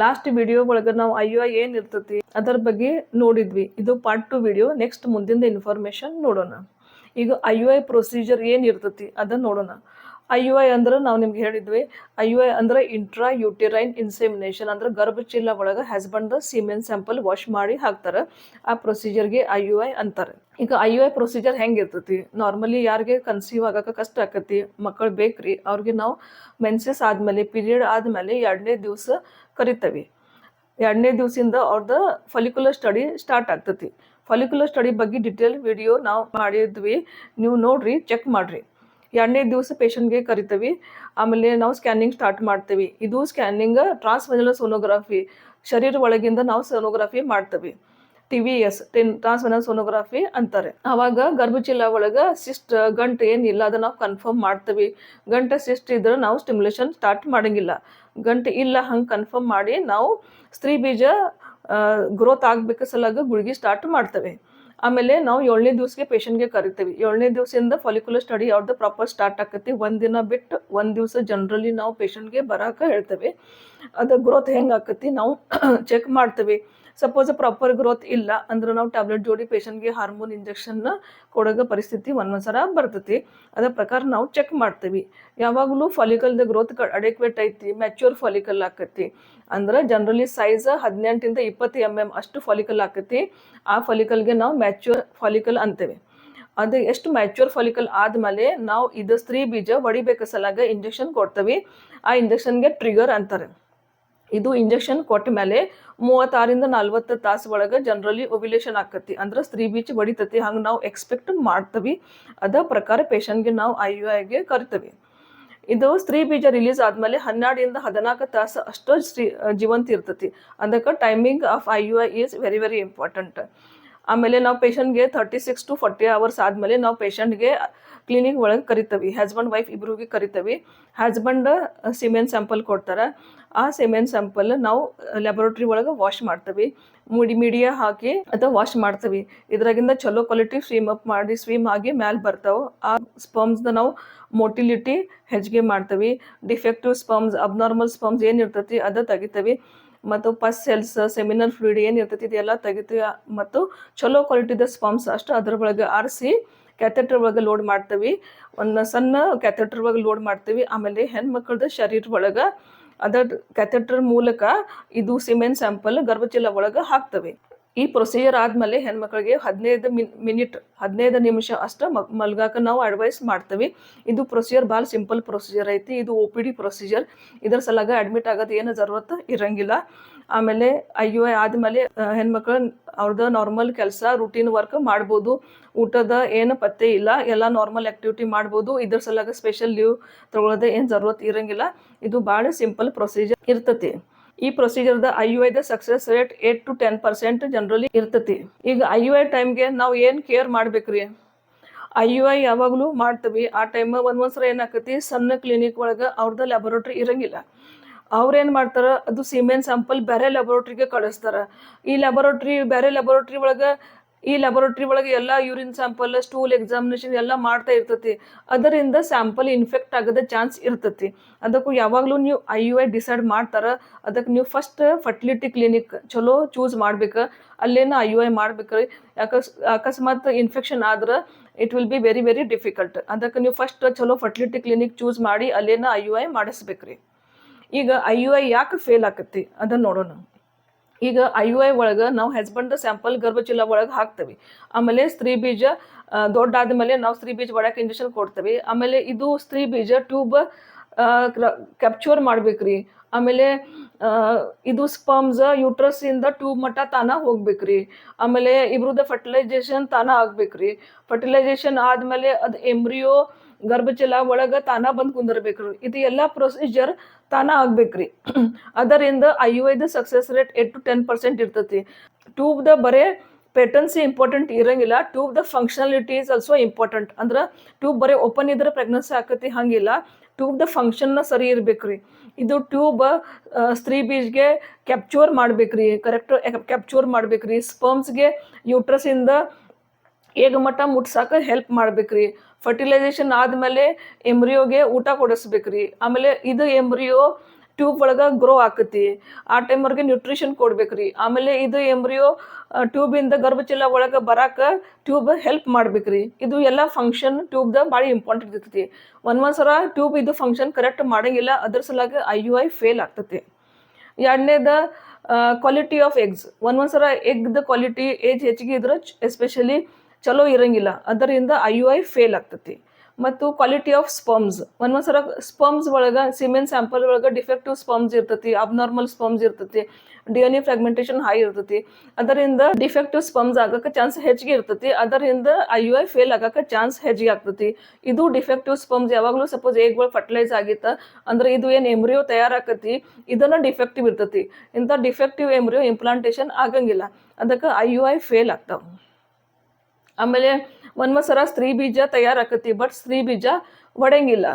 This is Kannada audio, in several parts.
ಲಾಸ್ಟ್ ವಿಡಿಯೋ ಒಳಗೆ ನಾವು IUI ಏನ್ ಇರ್ತೈತಿ ಅದರ ಬಗ್ಗೆ ನೋಡಿದ್ವಿ. ಇದು ಪಾರ್ಟ್ 2 ವಿಡಿಯೋ. ನೆಕ್ಸ್ಟ್ ಮುಂದಿನ ಇನ್ಫಾರ್ಮೇಶನ್ ನೋಡೋಣ. ಈಗ IUI ಪ್ರೊಸೀಜರ್ ಏನ್ ಇರ್ತೈತಿ ಅದನ್ನ ನೋಡೋಣ. IUI ಅಂದ್ರೆ ನಾವು ನಿಮ್ಗೆ ಹೇಳಿದ್ವಿ, IUI ಅಂದ್ರೆ ಇಂಟ್ರಾ ಯೂಟೆರೈನ್ ಇನ್ಸೆಮಿನೇಷನ್, ಅಂದ್ರೆ ಗರ್ಭಚೀಲ ಒಳಗೆ ಹಸ್ಬೆಂಡ್ ಸೀಮೆನ್ ಸ್ಯಾಂಪಲ್ ವಾಶ್ ಮಾಡಿ ಹಾಕ್ತಾರೆ. ಆ ಪ್ರೊಸೀಜರ್ಗೆ IUI ಅಂತಾರೆ. ಈಗ IUI ಪ್ರೊಸೀಜರ್ ಹೆಂಗೆ ಇರ್ತೈತಿ? ನಾರ್ಮಲಿ ಯಾರಿಗೆ ಕನ್ಸೀವ್ ಆಗಕ್ಕೆ ಕಷ್ಟ ಆಕತಿ, ಮಕ್ಕಳು ಬೇಕ್ರಿ, ಅವ್ರಿಗೆ ನಾವು ಮೆನ್ಸಸ್ ಆದ್ಮೇಲೆ, ಪೀರಿಯಡ್ ಆದ್ಮೇಲೆ 2ನೇ ದಿವಸ ಕರಿತೇವೆ. 2ನೇ ದಿವಸದಿಂದ ಅವ್ರದ್ದು ಫಾಲಿಕ್ಯುಲರ್ ಸ್ಟಡಿ ಸ್ಟಾರ್ಟ್ ಆಗ್ತೈತಿ. ಫಾಲಿಕ್ಯುಲರ್ ಸ್ಟಡಿ ಬಗ್ಗೆ ಡಿಟೇಲ್ ವಿಡಿಯೋ ನಾವು ಮಾಡಿದ್ವಿ, ನೀವು ನೋಡ್ರಿ, ಚೆಕ್ ಮಾಡ್ರಿ. 2ನೇ ದಿವಸ ಪೇಷಂಟ್ಗೆ ಕರಿತೀವಿ. ಆಮೇಲೆ ನಾವು ಸ್ಕ್ಯಾನಿಂಗ್ ಸ್ಟಾರ್ಟ್ ಮಾಡ್ತೀವಿ. ಇದು ಸ್ಕ್ಯಾನಿಂಗ್ ಟ್ರಾನ್ಸ್ವೆಜನಲ್ ಸೋನೋಗ್ರಫಿ, ಶರೀರ ಒಳಗಿಂದ ನಾವು ಸೋನೋಗ್ರಫಿ ಮಾಡ್ತೀವಿ. TVS ಟ್ರಾನ್ಸ್ವೆಜನಲ್ ಸೋನೋಗ್ರಫಿ ಅಂತಾರೆ. ಆವಾಗ ಗರ್ಭಚೀಲ ಒಳಗೆ ಸಿಸ್ಟ್ ಗಂಟು ಏನಿಲ್ಲ ಅದನ್ನ ನಾವು ಕನ್ಫರ್ಮ್ ಮಾಡ್ತೀವಿ. ಗಂಟು ಸಿಸ್ಟ್ ಇದ್ರೆ ನಾವು ಸ್ಟಿಮ್ಯುಲೇಷನ್ ಸ್ಟಾರ್ಟ್ ಮಾಡಂಗಿಲ್ಲ. ಗಂಟು ಇಲ್ಲ ಹಂಗೆ ಕನ್ಫರ್ಮ್ ಮಾಡಿ ನಾವು ಸ್ತ್ರೀ ಬೀಜ ಗ್ರೋತ್ ಆಗ್ಬೇಕು ಸಲಾಗ ಗುಳಿಗೆ ಸ್ಟಾರ್ಟ್ ಮಾಡ್ತೇವೆ. ಆಮೇಲೆ ನಾವು 7ನೇ ದಿವಸಕ್ಕೆ ಪೇಷಂಟ್ಗೆ ಕರಿತೀವಿ. 7ನೇ ದಿವಸದಿಂದ ಫಾಲಿಕ್ಯುಲರ್ ಸ್ಟಡಿ ಅವ್ರದ್ದು ಪ್ರಾಪರ್ ಸ್ಟಾರ್ಟ್ ಆಕತಿ. ಒಂದಿನ ಬಿಟ್ಟು ಒಂದು ದಿವಸ ಜನರಲಿ ನಾವು ಪೇಷಂಟ್ಗೆ ಬರಾಕ ಹೇಳ್ತೇವೆ. ಅದು ಗ್ರೋತ್ ಹೆಂಗೆ ಆಕತಿ ನಾವು ಚೆಕ್ ಮಾಡ್ತೀವಿ. ಸಪೋಸ್ ಪ್ರಾಪರ್ ಗ್ರೋತ್ ಇಲ್ಲ ಅಂದ್ರೆ ನಾವು ಟ್ಯಾಬ್ಲೆಟ್ ಜೋಡಿ ಪೇಷಂಟ್ಗೆ ಹಾರ್ಮೋನ್ ಇಂಜೆಕ್ಷನ್ನ ಕೊಡೋ ಪರಿಸ್ಥಿತಿ ಒಂದೊಂದ್ಸಲ ಬರ್ತೈತಿ. ಅದರ ಪ್ರಕಾರ ನಾವು ಚೆಕ್ ಮಾಡ್ತೀವಿ. ಯಾವಾಗಲೂ ಫಾಲಿಕಲ್ದ ಗ್ರೋತ್ ಅಡೆಕ್ವೇಟ್ ಐತಿ, ಮ್ಯಾಚ್ಯೂರ್ ಫಾಲಿಕಲ್ ಆಕತಿ. ಅಂದ್ರೆ ಜನರಲಿ ಸೈಜ್ 18 ಇಂದ 20 mm ಅಷ್ಟು ಫಾಲಿಕಲ್ ಆಕತಿ. ಆ ಫಾಲಿಕಲ್ಗೆ ನಾವು ಮ್ಯಾಚ್ಯೂರ್ ಫಾಲಿಕಲ್ ಅಂತೇವೆ. ಅದು ಎಷ್ಟು ಮ್ಯಾಚ್ಯೂರ್ ಫಾಲಿಕಲ್ ಆದ್ಮೇಲೆ ನಾವು ಇದು ಸ್ತ್ರೀ ಬೀಜ ಹೊಡಿಬೇಕು ಸಲಾಗ ಇಂಜೆಕ್ಷನ್ ಕೊಡ್ತೀವಿ. ಆ ಇಂಜೆಕ್ಷನ್ಗೆ ಟ್ರಿಗರ್ ಅಂತಾರೆ. ಇದು ಇಂಜೆಕ್ಷನ್ ಕೊಟ್ಟ ಮೇಲೆ 36 ಇಂದ 40 ತಾಸು ಒಳಗೆ ಜನರಲಿ ಓವ್ಯುಲೇಷನ್ ಆಕತಿ, ಅಂದ್ರೆ ಸ್ತ್ರೀ ಬೀಜ ಹೊಡಿತತಿ. ಹಂಗೆ ನಾವು ಎಕ್ಸ್ಪೆಕ್ಟ್ ಮಾಡ್ತೀವಿ. ಅದ ಪ್ರಕಾರ ಪೇಷಂಟ್ಗೆ ನಾವು IUIಗೆ ಕರಿತೀವಿ. ಇದು ಸ್ತ್ರೀ ಬೀಜ ರಿಲೀಸ್ ಆದ್ಮೇಲೆ 12 ಇಂದ 14 ತಾಸು ಅಷ್ಟು ಜೀವಂತ ಇರ್ತತಿ. ಅದಕ್ಕೆ timing of IUI is very very important. ಆಮೇಲೆ ನಾವು ಪೇಷಂಟ್ಗೆ 36 to 40 hours ಆದಮೇಲೆ ನಾವು ಪೇಷಂಟ್ಗೆ ಕ್ಲಿನಿಕ್ ಒಳಗೆ ಕರಿತೀವಿ. ಹಸ್ಬೆಂಡ್ ವೈಫ್ ಇಬ್ರಿಗೆ ಕರಿತೀವಿ. ಹಸ್ಬೆಂಡ್ ಸಿಮೆನ್ ಸ್ಯಾಂಪಲ್ ಕೊಡ್ತಾರೆ. ಆ ಸಿಮೆನ್ ಸ್ಯಾಂಪಲ್ ನಾವು ಲ್ಯಾಬೊರೇಟ್ರಿ ಒಳಗೆ ವಾಶ್ ಮಾಡ್ತೀವಿ. ಮೀಡಿಯಾ ಹಾಕಿ ಅಥವಾ ವಾಶ್ ಮಾಡ್ತೀವಿ. ಇದ್ರಾಗಿಂದ ಚಲೋ ಕ್ವಾಲಿಟಿ ಸ್ವೀಮ್ ಆಗಿ ಮ್ಯಾಲೆ ಬರ್ತಾವೆ. ಆ ಸ್ಪರ್ಮ್ಸ್ನ ನಾವು ಮೋಟಿಲಿಟಿ ಹೆಚ್ಚಿಗೆ ಮಾಡ್ತೀವಿ. ಡಿಫೆಕ್ಟಿವ್ ಸ್ಪರ್ಮ್ಸ್, ಅಬ್ನಾರ್ಮಲ್ ಸ್ಪರ್ಮ್ಸ್ ಏನಿರ್ತೈತಿ ಅದು ತೆಗಿತೀವಿ. ಮತ್ತು ಪಸ್ ಸೆಲ್ಸ್, ಸೆಮಿನಲ್ ಫ್ಲೂಯಿಡ್ ಏನು ಇರ್ತೈತಿ ಇದೆಲ್ಲ ತೆಗಿತೀವಿ. ಮತ್ತು ಚಲೋ ಕ್ವಾಲಿಟಿದ ಸ್ಪರ್ಮ್ಸ್ ಅಷ್ಟು ಅದ್ರ ಒಳಗೆ ಆರಿಸಿ ಕ್ಯಾಥೆಟರ್ ಒಳಗೆ ಲೋಡ್ ಮಾಡ್ತೀವಿ. ಒಂದು ಸಣ್ಣ ಕ್ಯಾಥೆಟರ್ ಒಳಗೆ ಲೋಡ್ ಮಾಡ್ತೀವಿ. ಆಮೇಲೆ ಹೆಣ್ಮಕ್ಳದ್ದು ಶರೀರ ಒಳಗೆ ಅದರ ಕ್ಯಾಥೆಟರ್ ಮೂಲಕ ಇದು ಸಿಮೆನ್ ಸ್ಯಾಂಪಲ್ ಗರ್ಭಚೀಲ ಒಳಗೆ ಹಾಕ್ತವೆ. ಈ ಪ್ರೊಸೀಜರ್ ಆದಮೇಲೆ ಹೆಣ್ಮಕ್ಳಿಗೆ 15 ನಿಮಿಷ ಅಷ್ಟು ಮಲ್ಗಾಕ ನಾವು ಅಡ್ವೈಸ್ ಮಾಡ್ತೀವಿ. ಇದು ಪ್ರೊಸೀಜರ್ ಭಾಳ ಸಿಂಪಲ್ ಪ್ರೊಸೀಜರ್ ಐತಿ. ಇದು OPD ಪ್ರೊಸೀಜರ್. ಇದರ ಸಲಾಗ ಅಡ್ಮಿಟ್ ಆಗೋದು ಏನು ಜरूरत ಇರಂಗಿಲ್ಲ. ಆಮೇಲೆ IUI ಆದಮೇಲೆ ಹೆಣ್ಮಕ್ಳು ಅವ್ರದ್ದು ನಾರ್ಮಲ್ ಕೆಲಸ ರೂಟೀನ್ ವರ್ಕ್ ಮಾಡ್ಬೋದು. ಊಟದ ಏನು ಪತ್ತೆ ಇಲ್ಲ, ಎಲ್ಲ ನಾರ್ಮಲ್ ಆ್ಯಕ್ಟಿವಿಟಿ ಮಾಡ್ಬೋದು. ಇದ್ರ ಸಲಾಗ ಸ್ಪೆಷಲ್ ಲೀವ್ ತೊಗೊಳ್ಳೋದೇ ಏನು ಜरूरत ಇರಂಗಿಲ್ಲ. ಇದು ಭಾಳ ಸಿಂಪಲ್ ಪ್ರೊಸೀಜರ್ ಇರ್ತತಿ. ಈ ಪ್ರೊಸೀಜರ್ದ IUIದ ಸಕ್ಸಸ್ ರೇಟ್ 8 to 10% ಜನರಲಿ ಇರ್ತತಿ. ಈಗ IUI ಟೈಮ್ಗೆ ನಾವು ಏನು ಕೇರ್ ಮಾಡ್ಬೇಕ್ರಿ? IUI ಯಾವಾಗಲೂ ಮಾಡ್ತೀವಿ. ಆ ಟೈಮ್ ಒಂದೊಂದ್ಸಲ ಏನಾಕತಿ, ಸಣ್ಣ ಕ್ಲಿನಿಕ್ ಒಳಗೆ ಅವ್ರದ್ದು ಲ್ಯಾಬೊರೇಟ್ರಿ ಇರಂಗಿಲ್ಲ. ಅವ್ರೇನು ಮಾಡ್ತಾರೆ, ಅದು ಸಿಮೆನ್ ಸ್ಯಾಂಪಲ್ ಬೇರೆ ಲ್ಯಾಬೊರೇಟ್ರಿಗೆ ಕಳಿಸ್ತಾರೆ. ಬೇರೆ ಲ್ಯಾಬೊರೇಟ್ರಿ ಒಳಗೆ ಎಲ್ಲ ಯೂರಿನ್ ಸ್ಯಾಂಪಲ್, ಸ್ಟೂಲ್ ಎಕ್ಸಾಮಿನೇಷನ್ ಎಲ್ಲ ಮಾಡ್ತಾ ಇರ್ತತಿ. ಅದರಿಂದ ಸ್ಯಾಂಪಲ್ ಇನ್ಫೆಕ್ಟ್ ಆಗೋದ ಚಾನ್ಸ್ ಇರ್ತತಿ. ಅದಕ್ಕೂ ಯಾವಾಗಲೂ ನೀವು IUI ಡಿಸೈಡ್ ಮಾಡ್ತಾರೆ, ಅದಕ್ಕೆ ನೀವು ಫಸ್ಟ್ ಫರ್ಟಿಲಿಟಿ ಕ್ಲಿನಿಕ್ ಚಲೋ ಚೂಸ್ ಮಾಡ್ಬೇಕು. ಅಲ್ಲೇನು IUI ಮಾಡ್ಬೇಕ್ರಿ. ಅಕಸ್ಮಾತ್ ಇನ್ಫೆಕ್ಷನ್ ಆದ್ರೆ it will be very very difficult. ಅದಕ್ಕೆ ನೀವು ಫಸ್ಟ್ ಚಲೋ ಫರ್ಟಿಲಿಟಿ ಕ್ಲಿನಿಕ್ ಚೂಸ್ ಮಾಡಿ ಅಲ್ಲೇನು IUI ಮಾಡಿಸ್ಬೇಕ್ರಿ. ಈಗ IUI ಯಾಕೆ ಫೇಲ್ ಆಕತಿ ಅದನ್ನು ನೋಡೋಣ. ಈಗ IUI ಒಳಗೆ ನಾವು ಹಸ್ಬೆಂಡ್ ಸ್ಯಾಂಪಲ್ ಗರ್ಭಚೀಲ ಒಳಗೆ ಹಾಕ್ತೀವಿ. ಆಮೇಲೆ ಸ್ತ್ರೀ ಬೀಜ ದೊಡ್ಡಾದ್ಮೇಲೆ ನಾವು ಸ್ತ್ರೀ ಬೀಜ ಒಳಗೆ ಇಂಜೆಕ್ಷನ್ ಕೊಡ್ತೀವಿ. ಆಮೇಲೆ ಇದು ಸ್ತ್ರೀ ಬೀಜ ಟ್ಯೂಬ್ ಕ್ಯಾಪ್ಚರ್ ಮಾಡ್ಬೇಕ್ರಿ. ಆಮೇಲೆ ಇದು ಸ್ಪರ್ಮ್ಸ್ ಯೂಟ್ರಸ್ ಇಂದ ಟ್ಯೂಬ್ ಮಟ್ಟ ತಾನ ಹೋಗ್ಬೇಕ್ರಿ. ಆಮೇಲೆ ಇಬ್ರದ್ದು ಫರ್ಟಿಲೈಸೇಷನ್ ತಾನ ಆಗ್ಬೇಕ್ರಿ. ಫರ್ಟಿಲೈಸೇಷನ್ ಆದಮೇಲೆ ಅದು ಎಂಬ್ರಿಯೋ ಗರ್ಭಚೀಲ ಒಳಗೆ ತಾನ ಬಂದು ಕುಂದಿರ್ಬೇಕ್ರಿ. ಇದು ಎಲ್ಲ ಪ್ರೊಸೀಜರ್ ತಾನ ಆಗ್ಬೇಕ್ರಿ. ಅದರಿಂದ IUIದ ಸಕ್ಸಸ್ ರೇಟ್ 8 to 10% ಇರ್ತತಿ. ಟ್ಯೂಬ್ದ ಬರೇ ಪೇಟನ್ಸಿ ಇಂಪಾರ್ಟೆಂಟ್ ಇರಂಗಿಲ್ಲ, ಟ್ಯೂಬ್ದ ಫಂಕ್ಷನಾಲಿಟಿ ಈಸ್ ಆಲ್ಸೋ ಇಂಪಾರ್ಟೆಂಟ್. ಅಂದ್ರೆ ಟ್ಯೂಬ್ ಬರೀ ಓಪನ್ ಇದ್ರೆ ಪ್ರೆಗ್ನೆನ್ಸಿ ಆಕತಿ ಹಂಗಿಲ್ಲ, ಟ್ಯೂಬ್ದ ಫಂಕ್ಷನ್ನ ಸರಿ ಇರ್ಬೇಕ್ರಿ. ಇದು ಟ್ಯೂಬ್ ಸ್ತ್ರೀ ಬೀಜ್ಗೆ ಕ್ಯಾಪ್ಚರ್ ಮಾಡ್ಬೇಕ್ರಿ, ಕರೆಕ್ಟ್ ಕ್ಯಾಪ್ಚರ್ ಮಾಡ್ಬೇಕ್ರಿ. ಸ್ಪರ್ಮ್ಸ್ಗೆ ಯೂಟ್ರಸಿಂದ ಏಗ ಮಟ್ಟ ಮುಟ್ಸಾಕ ಹೆಲ್ಪ್ ಮಾಡ್ಬೇಕ್ರಿ. ಫರ್ಟಿಲೈಸೇಷನ್ ಆದಮೇಲೆ ಎಂಬ್ರಿಯೋಗೆ ಊಟ ಕೊಡಿಸ್ಬೇಕ್ರಿ. ಆಮೇಲೆ ಇದು ಎಂಬ್ರಿಯೋ ಟ್ಯೂಬ್ ಒಳಗೆ ಗ್ರೋ ಆಕತಿ. ಆ ಟೈಮ್ವರೆಗೆ ನ್ಯೂಟ್ರಿಷನ್ ಕೊಡ್ಬೇಕ್ರಿ. ಆಮೇಲೆ ಇದು ಎಂಬ್ರಿಯೋ ಟ್ಯೂಬಿಂದ ಗರ್ಭಚೀಲ ಒಳಗೆ ಬರಾಕ ಟ್ಯೂಬ್ ಹೆಲ್ಪ್ ಮಾಡ್ಬೇಕ್ರಿ. ಇದು ಎಲ್ಲ ಫಂಕ್ಷನ್ ಟ್ಯೂಬ್ದ ಭಾಳ ಇಂಪಾರ್ಟೆಂಟ್ ಇರ್ತೈತಿ. ಒಂದೊಂದ್ಸರ ಟ್ಯೂಬ್ ಇದು ಫಂಕ್ಷನ್ ಕರೆಕ್ಟ್ ಮಾಡಂಗಿಲ್ಲ, ಅದ್ರ ಸಲಾಗಿ IUI ಫೇಲ್ ಆಗ್ತೈತಿ. ಎರಡನೇದ ಕ್ವಾಲಿಟಿ ಆಫ್ ಎಗ್ಸ್. ಒಂದೊಂದ್ಸರ ಎಗ್ದ ಕ್ವಾಲಿಟಿ ಹೆಚ್ಚಿಗೆ ಇದ್ರೆ ಎಸ್ಪೆಷಲಿ ಚಲೋ ಇರಂಗಿಲ್ಲ, ಅದರಿಂದ IUI ಫೇಲ್ ಆಗ್ತೈತಿ. ಮತ್ತು ಕ್ವಾಲಿಟಿ ಆಫ್ ಸ್ಪರ್ಮ್ಸ್. ಒಂದೊಂದ್ಸರ ಸ್ಪರ್ಮ್ಸ್ ಒಳಗೆ ಸಿಮೆನ್ ಸ್ಯಾಂಪಲ್ ಒಳಗೆ ಡಿಫೆಕ್ಟಿವ್ ಸ್ಪರ್ಮ್ಸ್ ಇರ್ತೈತಿ, ಅಬ್ನಾರ್ಮಲ್ ಸ್ಪರ್ಮ್ಸ್ ಇರ್ತೈತಿ, DNA ಫ್ರಾಗ್ಮೆಂಟೇಷನ್ ಹೈ ಇರ್ತೈತಿ. ಅದರಿಂದ ಡಿಫೆಕ್ಟಿವ್ ಸ್ಪರ್ಮ್ಸ್ ಆಗಕ್ಕೆ ಚಾನ್ಸ್ ಹೆಚ್ಚಿಗೆ ಇರ್ತೈತಿ, ಅದರಿಂದ IUI ಫೇಲ್ ಆಗಕ್ಕೆ ಚಾನ್ಸ್ ಹೆಚ್ಚಿಗೆ ಆಗ್ತೈತಿ. ಇದು ಡಿಫೆಕ್ಟಿವ್ ಸ್ಪರ್ಮ್ಸ್ ಯಾವಾಗಲೂ ಸಪೋಸ್ ಎಗ್ಗಳು ಫರ್ಟಿಲೈಸ್ ಆಗಿತ್ತ ಅಂದ್ರೆ ಇದು ಏನು ಎಂಬ್ರಿಯೋ ತಯಾರಾಕತಿ ಇದನ್ನ ಡಿಫೆಕ್ಟಿವ್ ಇರ್ತೈತಿ. ಇಂಥ ಡಿಫೆಕ್ಟಿವ್ ಎಂಬ್ರಿಯೋ ಇಂಪ್ಲಾಂಟೇಷನ್ ಆಗಂಗಿಲ್ಲ, ಅದಕ್ಕೆ IUI ಫೇಲ್ ಆಗ್ತಾವ. ಆಮೇಲೆ ಒಂದೊಂದು ಸಲ ಸ್ತ್ರೀ ಬೀಜ ತಯಾರಾಕತಿ, ಬಟ್ ಸ್ತ್ರೀ ಬೀಜ ಒಡೆಯಂಗಿಲ್ಲ.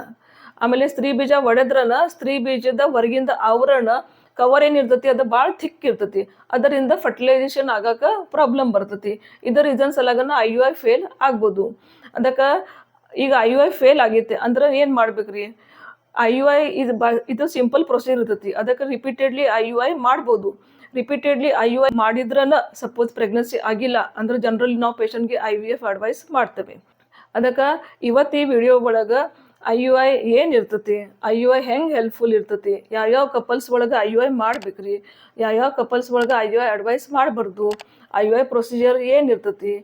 ಆಮೇಲೆ ಸ್ತ್ರೀ ಬೀಜ ಒಡೆದ್ರನ ಸ್ತ್ರೀ ಬೀಜದ ಹೊರಗಿಂದ ಆವರಣ ಕವರ್ ಏನಿರ್ತೈತಿ ಅದು ಭಾಳ ಥಿಕ್ ಇರ್ತೈತಿ, ಅದರಿಂದ ಫರ್ಟಿಲೈಸೇಷನ್ ಆಗಾಕ ಪ್ರಾಬ್ಲಮ್ ಬರ್ತೈತಿ. ಇದರ ರೀಸನ್ ಸಲಗನ IUI ಫೇಲ್ ಆಗ್ಬೋದು. ಅದಕ್ಕೆ ಈಗ IUI ಫೇಲ್ ಆಗೈತೆ ಅಂದ್ರೆ ಏನು ಮಾಡ್ಬೇಕ್ರಿ? IUI ಇದು ಸಿಂಪಲ್ ಪ್ರೊಸೀಜರ್ ಇರ್ತೈತಿ, ಅದಕ್ಕೆ ರಿಪೀಟೆಡ್ಲಿ IUI ಮಾಡ್ಬೋದು. ರಿಪೀಟೆಡ್ಲಿ IUI ಮಾಡಿದ್ರನ ಸಪೋಸ್ ಪ್ರೆಗ್ನೆನ್ಸಿ ಆಗಿಲ್ಲ ಅಂದ್ರೆ ಜನರಲಿ ನಾವು ಪೇಷಂಟ್ಗೆ IVF ಅಡ್ವೈಸ್ ಮಾಡ್ತೇವೆ. ಅದಕ್ಕೆ ಇವತ್ತು ಈ ವಿಡಿಯೋ ಒಳಗೆ IUI ಏನು ಇರ್ತೈತಿ, IUI ಹೆಂಗೆ ಹೆಲ್ಪ್ಫುಲ್ ಇರ್ತೈತಿ, ಯಾವ್ಯಾವ ಕಪಲ್ಸ್ ಒಳಗೆ IUI ಮಾಡ್ಬೇಕ್ರಿ, ಯಾವ್ಯಾವ ಕಪಲ್ಸ್ ಒಳಗೆ IUI ಅಡ್ವೈಸ್ ಮಾಡಬಾರ್ದು, IUI ಪ್ರೊಸೀಜರ್ ಏನು ಇರ್ತೈತಿ,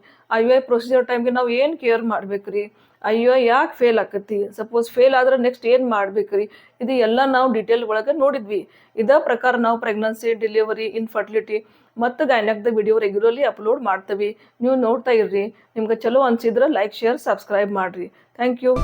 IUI ಪ್ರೊಸೀಜರ್ ಟೈಮ್ಗೆ ನಾವು ಏನು ಕೇರ್ ಮಾಡ್ಬೇಕ್ರಿ, IUI ಯಾಕೆ ಫೇಲ್ ಆಕತಿ, ಸಪೋಸ್ ಫೇಲ್ ಆದ್ರೆ ನೆಕ್ಸ್ಟ್ ಏನು ಮಾಡ್ಬೇಕ್ರಿ, ಇದು ಎಲ್ಲ ನಾವು ಡಿಟೇಲ್ ಒಳಗೆ ನೋಡಿದ್ವಿ. ಇದೇ ಪ್ರಕಾರ ನಾವು ಪ್ರೆಗ್ನೆನ್ಸಿ, ಡೆಲಿವರಿ, ಇನ್ಫರ್ಟಿಲಿಟಿ ಮತ್ತು ಗೈನಕ್ದ ವಿಡಿಯೋ ರೆಗ್ಯುಲರ್ಲಿ ಅಪ್ಲೋಡ್ ಮಾಡ್ತೀವಿ. ನೀವು ನೋಡ್ತಾ ಇರ್ರಿ. ನಿಮ್ಗೆ ಚಲೋ ಅನ್ಸಿದ್ರೆ ಲೈಕ್, ಶೇರ್, ಸಬ್ಸ್ಕ್ರೈಬ್ ಮಾಡಿರಿ. Thank you.